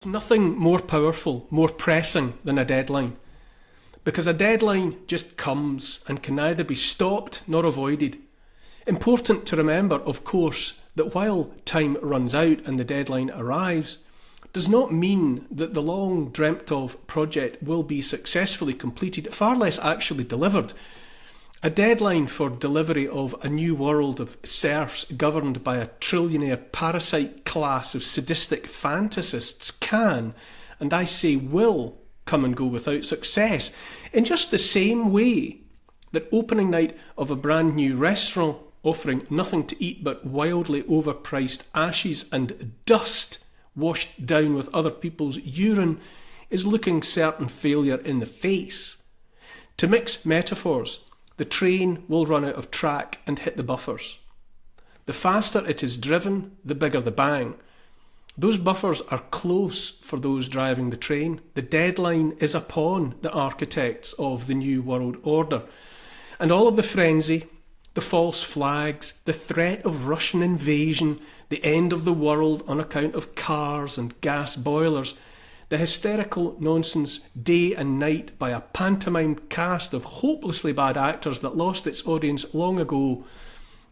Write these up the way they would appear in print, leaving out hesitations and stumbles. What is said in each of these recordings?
Nothing more powerful, more pressing than a deadline. Because a deadline just comes and can neither be stopped nor avoided. Important to remember, of course, that while time runs out and the deadline arrives, does not mean that the long dreamt of project will be successfully completed, far less actually delivered. A deadline for delivery of a new world of serfs governed by a trillionaire parasite class of sadistic fantasists can, and I say will, come and go without success, in just the same way that opening night of a brand new restaurant offering nothing to eat but wildly overpriced ashes and dust washed down with other people's urine is looking certain failure in the face. To mix metaphors, the train will run out of track and hit the buffers. The faster it is driven, the bigger the bang. Those buffers are close for those driving the train. The deadline is upon the architects of the New World Order. And all of the frenzy, the false flags, the threat of Russian invasion, the end of the world on account of cars and gas boilers, the hysterical nonsense day and night by a pantomime cast of hopelessly bad actors that lost its audience long ago,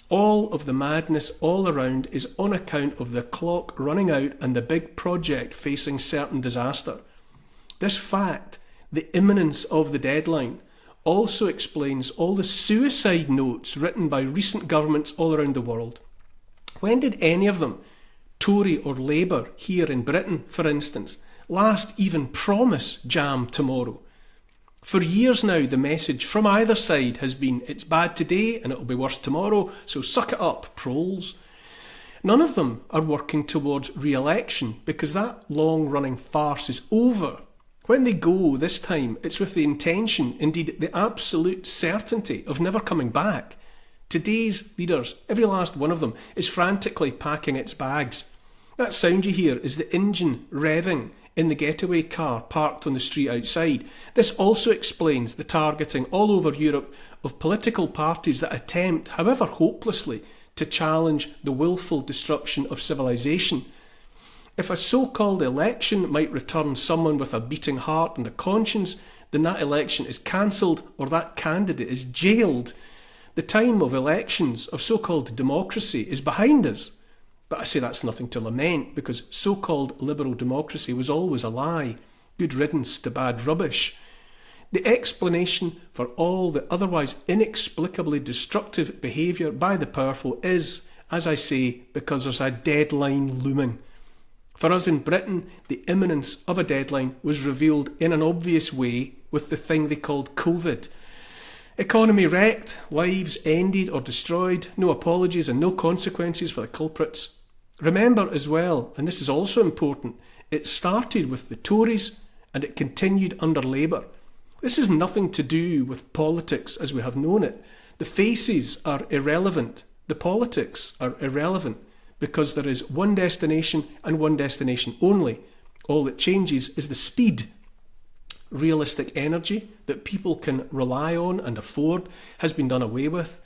all of the madness all around is on account of the clock running out and the big project facing certain disaster. This fact, the imminence of the deadline, also explains all the suicide notes written by recent governments all around the world. When did any of them, Tory or Labour here in Britain for instance, last even promise jam tomorrow? For years now, the message from either side has been, it's bad today and it'll be worse tomorrow, so suck it up, proles. None of them are working towards re-election because that long-running farce is over. When they go this time, it's with the intention, indeed the absolute certainty, of never coming back. Today's leaders, every last one of them, is frantically packing its bags. That sound you hear is the engine revving in the getaway car parked on the street outside. This also explains the targeting all over Europe of political parties that attempt, however hopelessly, to challenge the willful destruction of civilization. If a so-called election might return someone with a beating heart and a conscience, then that election is cancelled or that candidate is jailed. The time of elections, of so-called democracy, is behind us. But I say that's nothing to lament, because so-called liberal democracy was always a lie. Good riddance to bad rubbish. The explanation for all the otherwise inexplicably destructive behaviour by the powerful is, as I say, because there's a deadline looming. For us in Britain, the imminence of a deadline was revealed in an obvious way with the thing they called COVID. Economy wrecked, lives ended or destroyed, no apologies and no consequences for the culprits. Remember as well, and this is also important, it started with the Tories and it continued under Labour. This has nothing to do with politics as we have known it. The faces are irrelevant, the politics are irrelevant, because there is one destination and one destination only. All that changes is the speed. Realistic energy that people can rely on and afford has been done away with.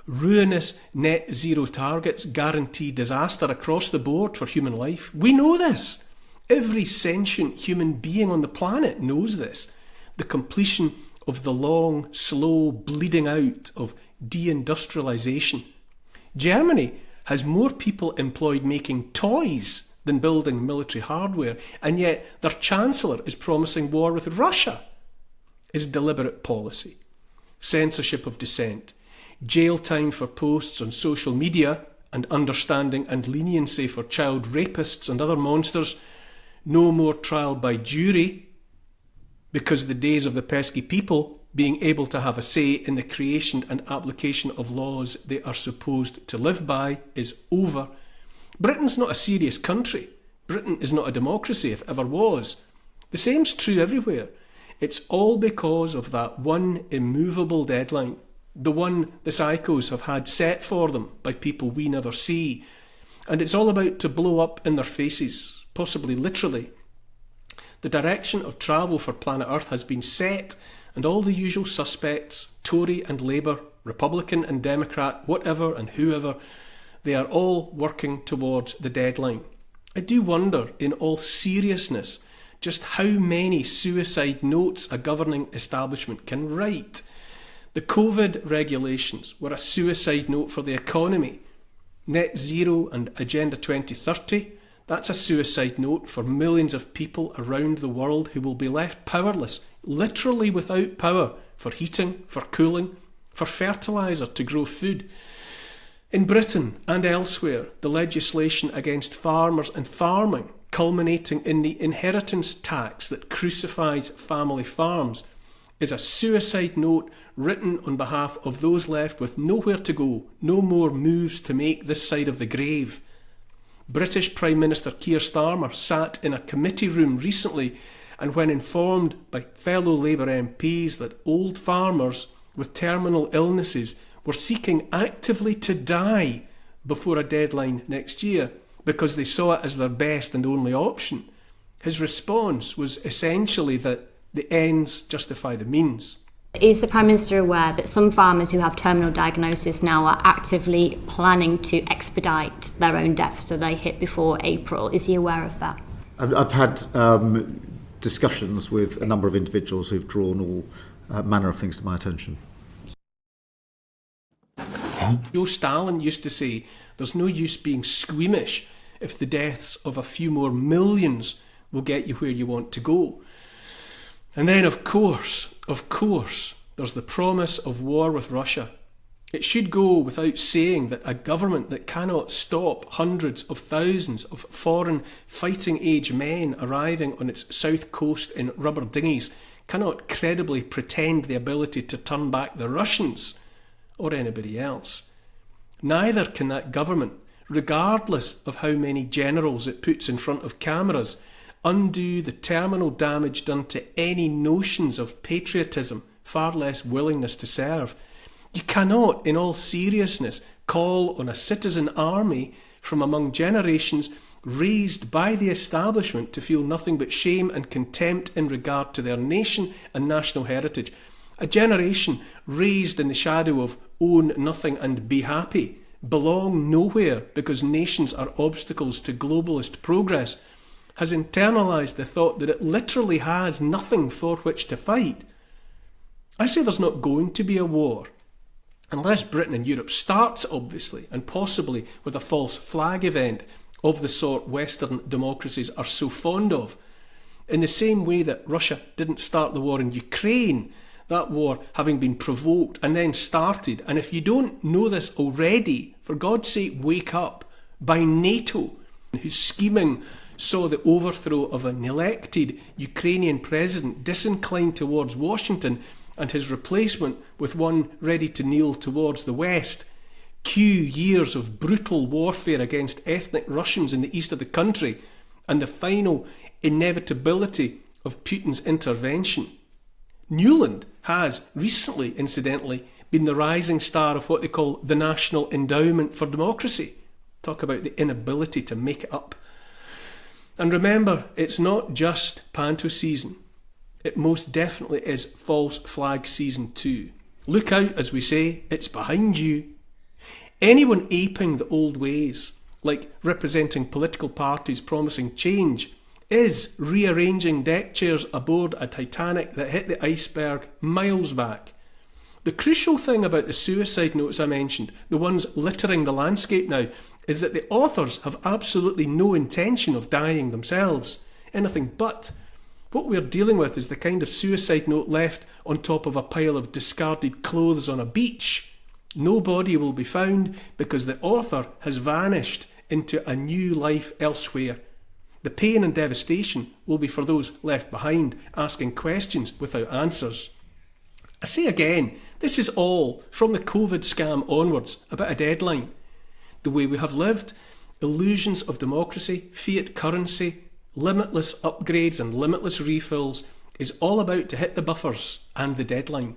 Ruinous net zero targets guarantee disaster across the board for human life. We know this. Every sentient human being on the planet knows this. The completion of the long, slow bleeding out of deindustrialization. Germany has more people employed making toys than building military hardware, and yet their Chancellor is promising war with Russia. Is deliberate policy, censorship of dissent, jail time for posts on social media, and understanding and leniency for child rapists and other monsters, no more trial by jury, because the days of the pesky people being able to have a say in the creation and application of laws they are supposed to live by is over. Britain's not a serious country. Britain is not a democracy, if ever was. The same's true everywhere. It's all because of that one immovable deadline, the one the psychos have had set for them by people we never see. And it's all about to blow up in their faces, possibly literally. The direction of travel for planet Earth has been set, and all the usual suspects, Tory and Labour, Republican and Democrat, whatever and whoever, they are all working towards the deadline. I do wonder, in all seriousness, just how many suicide notes a governing establishment can write. The COVID regulations were a suicide note for the economy. Net zero and Agenda 2030, that's a suicide note for millions of people around the world who will be left powerless, literally without power, for heating, for cooling, for fertiliser to grow food. In Britain and elsewhere, the legislation against farmers and farming, culminating in the inheritance tax that crucifies family farms, is a suicide note written on behalf of those left with nowhere to go, no more moves to make this side of the grave. British Prime Minister Keir Starmer sat in a committee room recently, and when informed by fellow Labour MPs that old farmers with terminal illnesses were seeking actively to die before a deadline next year because they saw it as their best and only option, his response was essentially that the ends justify the means. Is the Prime Minister aware that some farmers who have terminal diagnosis now are actively planning to expedite their own deaths so they hit before April? Is he aware of that? I've had discussions with a number of individuals who've drawn all manner of things to my attention. Joe Stalin used to say, there's no use being squeamish if the deaths of a few more millions will get you where you want to go. And then, of course, there's the promise of war with Russia. It should go without saying that a government that cannot stop hundreds of thousands of foreign fighting-age men arriving on its south coast in rubber dinghies cannot credibly pretend the ability to turn back the Russians or anybody else. Neither can that government, regardless of how many generals it puts in front of cameras, undo the terminal damage done to any notions of patriotism, far less willingness to serve. You cannot, in all seriousness, call on a citizen army from among generations raised by the establishment to feel nothing but shame and contempt in regard to their nation and national heritage. A generation raised in the shadow of own nothing and be happy, belong nowhere because nations are obstacles to globalist progress, has internalised the thought that it literally has nothing for which to fight. I say there's not going to be a war, unless Britain and Europe starts, obviously, and possibly with a false flag event of the sort Western democracies are so fond of. In the same way that Russia didn't start the war in Ukraine, that war having been provoked and then started, and if you don't know this already, for God's sake, wake up, by NATO, whose scheming saw the overthrow of an elected Ukrainian president disinclined towards Washington and his replacement with one ready to kneel towards the West. Cue years of brutal warfare against ethnic Russians in the east of the country and the final inevitability of Putin's intervention. Newland has recently, incidentally, been the rising star of what they call the National Endowment for Democracy. Talk about the inability to make it up. And remember, it's not just panto season. It most definitely is false flag season too. Look out, as we say, it's behind you. Anyone aping the old ways, like representing political parties promising change, is rearranging deck chairs aboard a Titanic that hit the iceberg miles back. The crucial thing about the suicide notes I mentioned, the ones littering the landscape now, is that the authors have absolutely no intention of dying themselves. Anything but. What we're dealing with is the kind of suicide note left on top of a pile of discarded clothes on a beach. No body will be found because the author has vanished into a new life elsewhere. The pain and devastation will be for those left behind, asking questions without answers. I say again, this is all, from the COVID scam onwards, about a deadline. The way we have lived, illusions of democracy, fiat currency, limitless upgrades and limitless refills, is all about to hit the buffers and the deadline.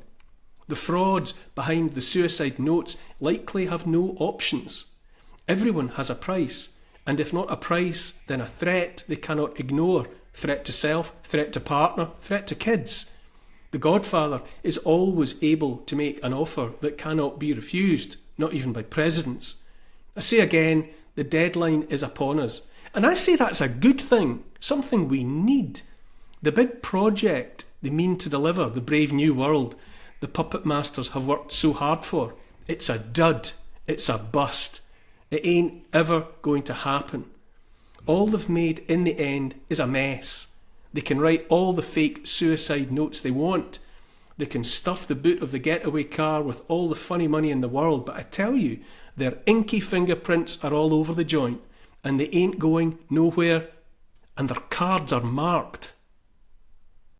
The frauds behind the suicide notes likely have no options. Everyone has a price, and if not a price, then a threat they cannot ignore. Threat to self, threat to partner, threat to kids. The Godfather is always able to make an offer that cannot be refused, not even by presidents. I say again, the deadline is upon us, And I say that's a good thing, something we need. The big project they mean to deliver, the brave new world the puppet masters have worked so hard for, it's a dud, it's a bust. It ain't ever going to happen. All they've made in the end is a mess. They can write all the fake suicide notes they want. They can stuff the boot of the getaway car with all the funny money in the world, but I tell you, their inky fingerprints are all over the joint, and they ain't going nowhere, and their cards are marked.